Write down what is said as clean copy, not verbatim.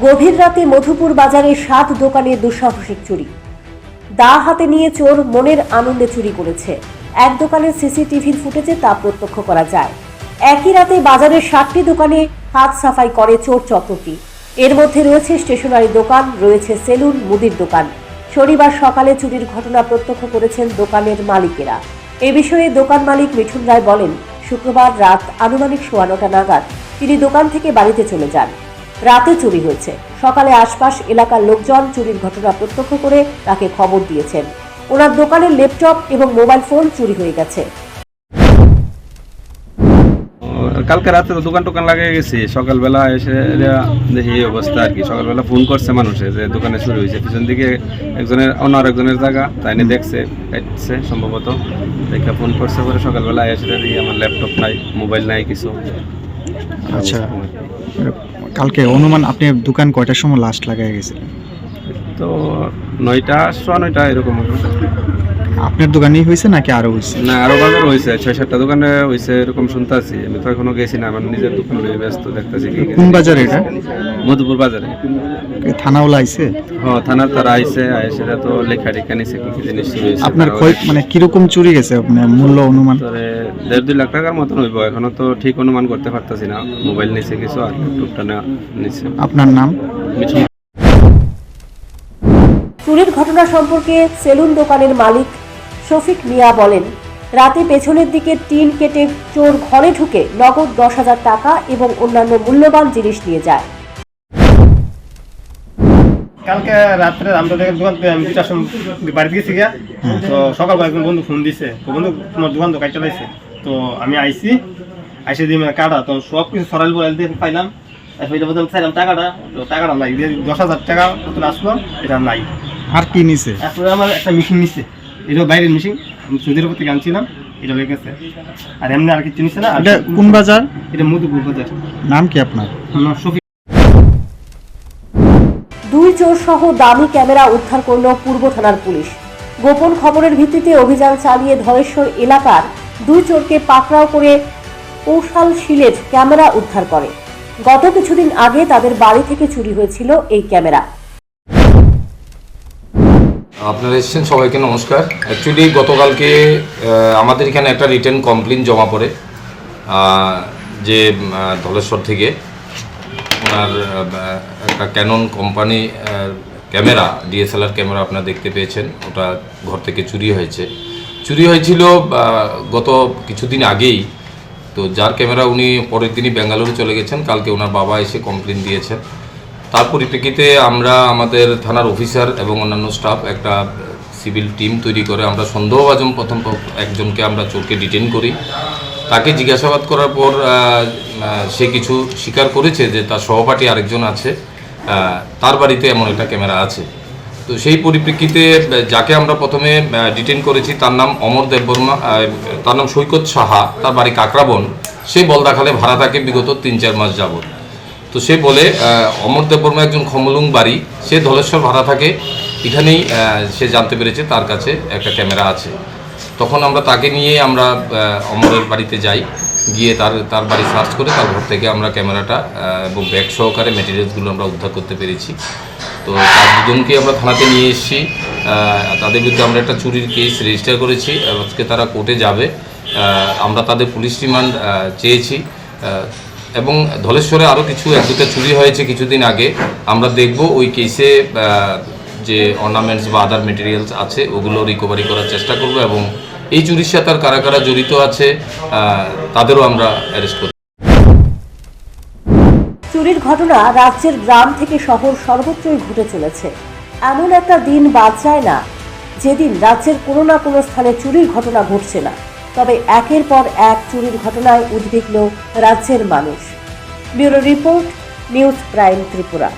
গভীর রাতে মধুপুর বাজারে 7 দোকানে দুঃসাহসিক চুরি। দা হাতে নিয়ে চোর মনের আনন্দে চুরি করেছে। এক দোকানের সিসিটিভির ফুটেজে তা প্রত্যক্ষ করা যায়। একই রাতে বাজারের 7টি দোকানে হাত সাফাই করে চোর চক্রটি। এর মধ্যে রয়েছে স্টেশনারি দোকান, রয়েছে সেলুন, মুদির দোকান। শনিবার সকালে চুরির ঘটনা প্রত্যক্ষ করেছেন দোকানের মালিকেরা। এ বিষয়ে দোকান মালিক মিঠুন রায় বলেন, শুক্রবার রাত আনুমানিক 9:15 নাগাদ তিনি দোকান থেকে বাড়িতে চলে যান। রাতে চুরি হয়েছে। সকালে আশপাশ এলাকার লোকজন চুরির ঘটনা প্রত্যক্ষ করে তাকে খবর দিয়েছেন। ওনার দোকানের ল্যাপটপ এবং মোবাইল ফোন চুরি হয়ে গেছে। কালকে রাতে তো দোকান লাগিয়ে গেছি, সকালবেলা এসে দেখি এই অবস্থা আর কি। সকালবেলা ফোন করছে মানুষে যে দোকানে চুরি হয়েছে, পিছন দিকে অন্য আরেকজনের জায়গা তাই নিয়ে দেখছে সম্ভবত দেখে ফোন করছে। পরে সকালবেলা এসে দেখি আমার ল্যাপটপ নাই, মোবাইল নাই কিছু। আচ্ছা, কালকে অনুমান আপনি দোকান কয়টার সময় লাস্ট লাগাই গেছিলেন? তো 9টা 9:15 এরকম। আপনার দোকানেই হয়েছে নাকি আরো হয়েছে? না, আরো বাজার হয়েছে, 6-7টা দোকানে হয়েছে এরকম শুনতেছি। আমি তো এখনো গেছি না, আমার নিজের দোকান নিয়ে ব্যস্ত দেখতেছি। কোন বাজারে এটা? মধুপুর বাজারে। থানাওয়ালা আইছে? হ্যাঁ, থানার তারা আইছে, সেটা তো লেখা নিছে কি কি জিনিস চুরি হয়েছে। আপনার মানে কিরকম চুরি গেছে আপনার মূল্য অনুমান? 1.5-2 লাখ টাকার মতন হইব। এখনো তো ঠিক অনুমান করতে পারতাছি না। মোবাইল নিছে কিছু আর ল্যাপটপটা নিছে। আপনার নাম? চুরির ঘটনা সম্পর্কে সেলুন দোকানের মালিক শফিক মিয়া বলেন, রাতে পেছনের দিকে টিন কেটে চোর ঘরে ঢুকে নগদ 10,000 টাকা এবং অন্যান্য মূল্যবান জিনিস নিয়ে যায়। কালকে রাত্রে আমরা দোকান বাড়িতে গেছি গিয়া, তো সকালবেলা একজন বন্ধু ফোন দিছে, তো বন্ধু তোমার দোকান তো কাজ চালাইছে। তো আমি আইসে দিয়ে কাটা, তো সব কিছু সরাইল বলে দিয়ে পাইলাম। চাইলাম টাকাটা নাই, 10,000 টাকা আসলো, এটা নাই। আর কি নিছে? আসলে আমার একটা মেশিন নিচ্ছে, এটা বাইরের মেশিন, আমি সৌদির উপর থেকে আনছিলাম, এটা লেগে গেছে। আর এমনি আর কিছু নিচ্ছে না। এটা কোন বাজার? এটা মধুপুর বাজার। নাম কি আপনার? শফিক। 2 চোর সহ দামি ক্যামেরা উদ্ধার করল পূর্ব থানার পুলিশ। গোপন খবরের ভিত্তিতে অভিযান চালিয়ে ধলেশ্বর এলাকার 2 চোরকে পাকড়াও করে কৌশল শিলের ক্যামেরা উদ্ধার করে। গত কিছুদিন আগে তাদের বাড়ি থেকে চুরি হয়েছিল এই ক্যামেরা। আপনারা এসেছেন, সবাইকে নমস্কার। অ্যাকচুয়ালি গতকালকে আমাদের এখানে একটা রিটেন কমপ্লেন জমা পড়ে যে ধলেশ্বর থেকে ওনার একটা Canon company camera, DSLR camera আপনারা দেখতে পেয়েছেন, ওটা ঘর থেকে চুরি হয়েছিল গত কিছুদিন আগেই। তো যার ক্যামেরা উনি পরের দিনই বেঙ্গালুরু চলে গেছেন। কালকে ওনার বাবা এসে কমপ্লেন দিয়েছেন। তার পরিপ্রেক্ষিতে আমরা আমাদের থানার অফিসার এবং অন্যান্য স্টাফ একটা সিভিল টিম তৈরি করে আমরা সন্দেহভাজন প্রথম একজনকে আমরা চোরকে ডিটেন করি। তাকে জিজ্ঞাসাবাদ করার পর সে কিছু স্বীকার করেছে যে তার সহপাঠী আরেকজন আছে, তার বাড়িতে এমন একটা ক্যামেরা আছে। তো সেই পরিপ্রেক্ষিতে যাকে আমরা প্রথমে ডিটেন করেছি তার নাম অমর দেববর্মা, তার নাম সৈকত সাহা, তার বাড়ি কাকরাবন। সে বলদাখালে ভাড়া থাকে বিগত 3-4 মাস যাবৎ। তো সে বলে অমর দেববর্মা একজন খমলুং বাড়ি, সে ধলেশ্বর ভাড়া থাকে, এখানেই সে জানতে পেরেছে তার কাছে একটা ক্যামেরা আছে। তখন আমরা তাকে নিয়ে আমরা অমরের বাড়িতে যাই, গিয়ে তার বাড়ি সার্চ করে তার ঘর থেকে আমরা ক্যামেরাটা এবং ব্যাগ সহকারে মেটেরিয়ালসগুলো আমরা উদ্ধার করতে পেরেছি। তো তার দুজনকে আমরা থানাতে নিয়ে এসেছি। তাদের বিরুদ্ধে আমরা একটা চুরির কেস রেজিস্টার করেছি। আজকে তারা কোর্টে যাবে। আমরা তাদের পুলিশ রিমান্ড চেয়েছি। এবং ধলেশ্বরে আরও কিছু 1-2টা চুরি হয়েছে কিছুদিন আগে। আমরা দেখব ওই কেসে যে অর্নামেন্টস বা আদার মেটেরিয়ালস আছে ওগুলো রিকভারি করার চেষ্টা করব এবং এই চুরির সাথে আর কারা কারা জড়িত আছে তাদেরও আমরা অ্যারেস্ট করব। চুরির ঘটনা রাজ্যের গ্রাম থেকে শহর সর্বত্রই ঘটে চলেছে। এমন একটা দিন বাদ যায় না যেদিন রাজ্যের কোনো না কোনো স্থানে চুরির ঘটনা ঘটছে না। তবে একের পর এক চুরির ঘটনায় উদ্বিগ্ন রাজ্যের মানুষ। Bureau report, news prime Tripura.